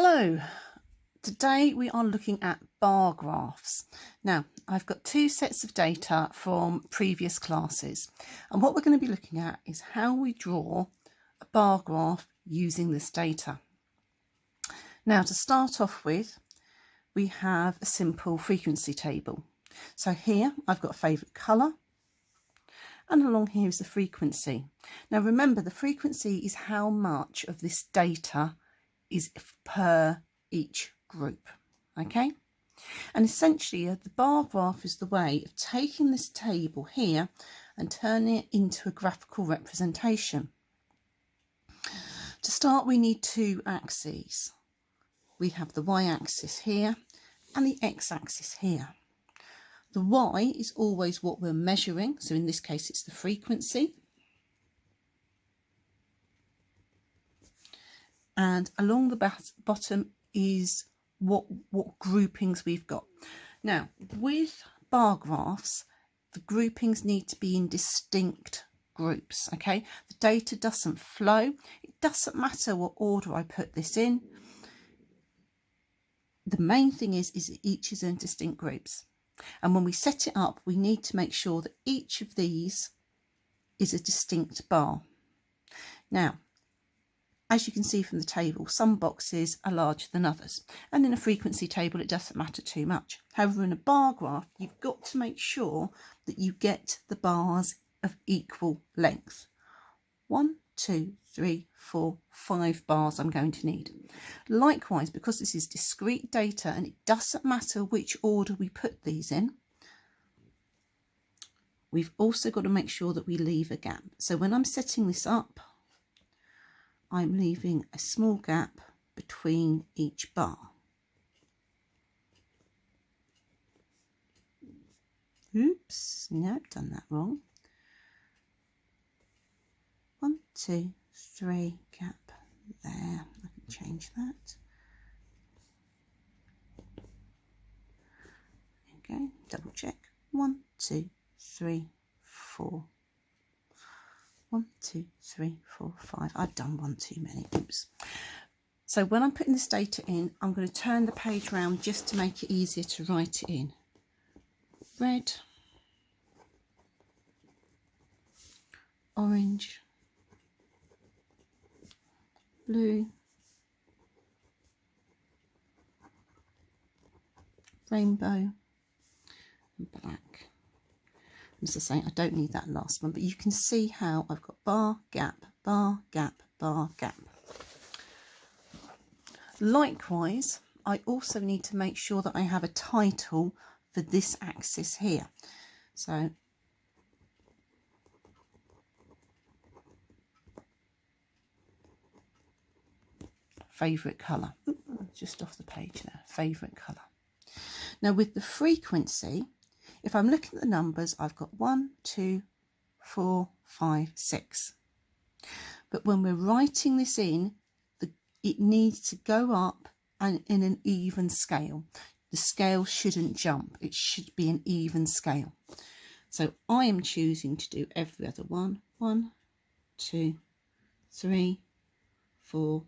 Hello, today we are looking at bar graphs. Now, I've got two sets of data from previous classes, and what we're going to be looking at is how we draw a bar graph using this data. Now, to start off with, we have a simple frequency table. So here I've got a favourite colour, and along here is the frequency. Now remember, the frequency is how much of this data is per each group, okay? And essentially the bar graph is the way of taking this table here and turning it into a graphical representation. To start, we need two axes. We have the y-axis here and the x-axis here. The y is always what we're measuring, so in this case it's the frequency. And along the bottom is what groupings we've got. Now, with bar graphs, the groupings need to be in distinct groups, okay? The data doesn't flow. It doesn't matter what order I put this in. The main thing is each is in distinct groups. And when we set it up, we need to make sure that each of these is a distinct bar. Now, as you can see from the table, some boxes are larger than others. And in a frequency table, it doesn't matter too much. However, in a bar graph, you've got to make sure that you get the bars of equal length. 1, 2, 3, 4, 5 bars I'm going to need. Likewise, because this is discrete data and it doesn't matter which order we put these in, we've also got to make sure that we leave a gap. So when I'm setting this up, I'm leaving a small gap between each bar. Oops, no, I've done that wrong. 1, 2, 3, gap there. I can change that. Okay, double check. 1, 2, 3, 4. 1, 2, 3, 4, 5. I've done one too many. Oops. So when I'm putting this data in, I'm going to turn the page round just to make it easier to write it in. Red, orange, blue, rainbow, and black. As I say, I don't need that last one, but you can see how I've got bar, gap, bar, gap, bar, gap. Likewise, I also need to make sure that I have a title for this axis here. So favourite colour. Just off the page there, favourite colour. Now with the frequency, if I'm looking at the numbers, I've got 1, 2, 4, 5, 6. But when we're writing this in, it needs to go up and in an even scale. The scale shouldn't jump. It should be an even scale. So I am choosing to do every other one. 1, 2, 3, 4,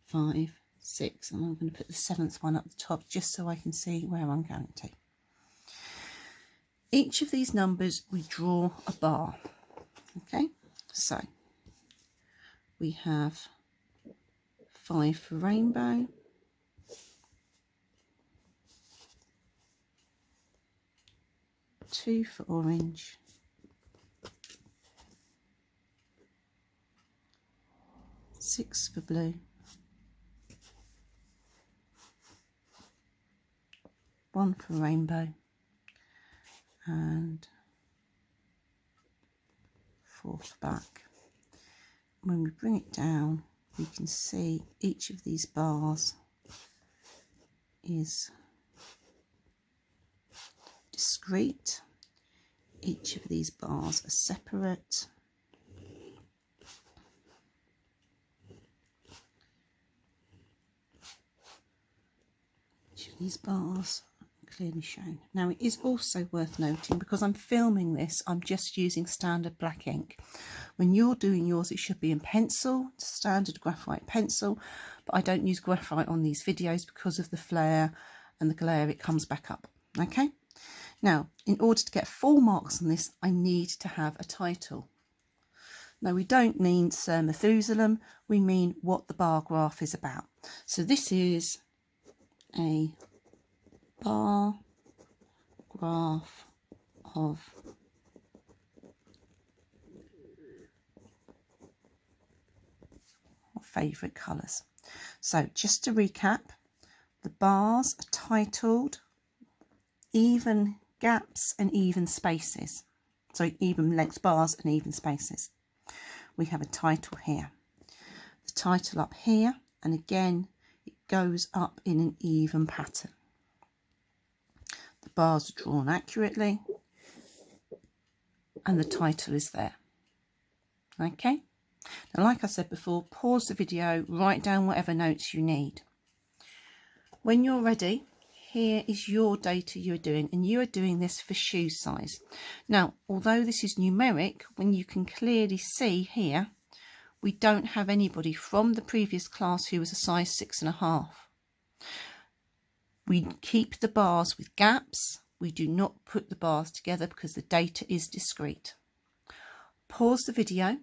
5, 6. And I'm going to put the 7th one up the top just so I can see where I'm going to. Each of these numbers, we draw a bar. Okay, so we have 5 for rainbow, 2 for orange, 6 for blue, 1 for rainbow, and 4 for black. When we bring it down, we can see each of these bars is discrete. Each of these bars are separate. Each of these bars are clearly shown. Now it is also worth noting, because I'm filming this, I'm just using standard black ink. When you're doing yours, it should be in pencil, standard graphite pencil, but I don't use graphite on these videos because of the flare and the glare, it comes back up. Okay, now in order to get full marks on this, I need to have a title. Now we don't mean Sir Methuselah, we mean what the bar graph is about. So this is a bar graph of favourite colours. So just to recap, the bars are titled even gaps and even spaces. So even length bars and even spaces. We have a title here, the title up here, and again it goes up in an even pattern. The bars are drawn accurately and the title is there. Okay, now like I said before, pause the video, write down whatever notes you need. When you're ready, here is your data you're doing, and you are doing this for shoe size. Now, although this is numeric, when you can clearly see here, we don't have anybody from the previous class who was a size 6.5. We keep the bars with gaps. We do not put the bars together because the data is discrete. Pause the video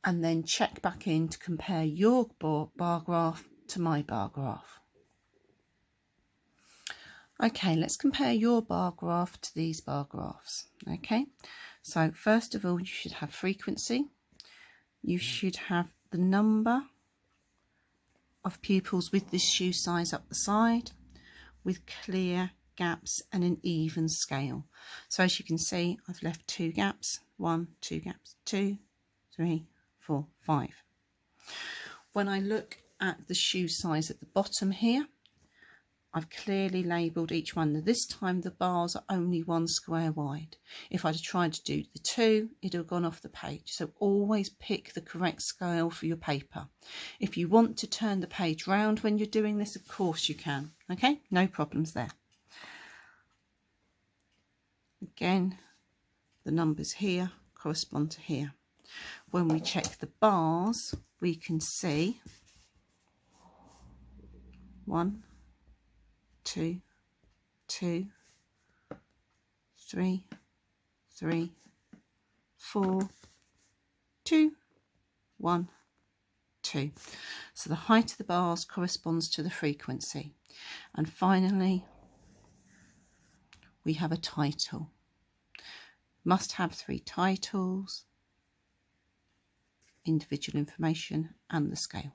and then check back in to compare your bar graph to my bar graph. Okay, let's compare your bar graph to these bar graphs. Okay, so first of all, you should have frequency. You should have the number of pupils with this shoe size up the side, with clear gaps and an even scale. So as you can see, I've left 2 gaps, 1, 2 gaps, 2, 3, 4, 5. When I look at the shoe size at the bottom here, I've clearly labelled each one. Now this time the bars are only 1 square wide. If I'd tried to do the 2, it'd have gone off the page. So always pick the correct scale for your paper. If you want to turn the page round when you're doing this, of course you can. Okay, no problems there. Again, the numbers here correspond to here. When we check the bars, we can see 1, 2, 2, 3, 3, 4, 2, 1, 2. So the height of the bars corresponds to the frequency. And finally, we have a title. Must have 3 titles, individual information and the scale.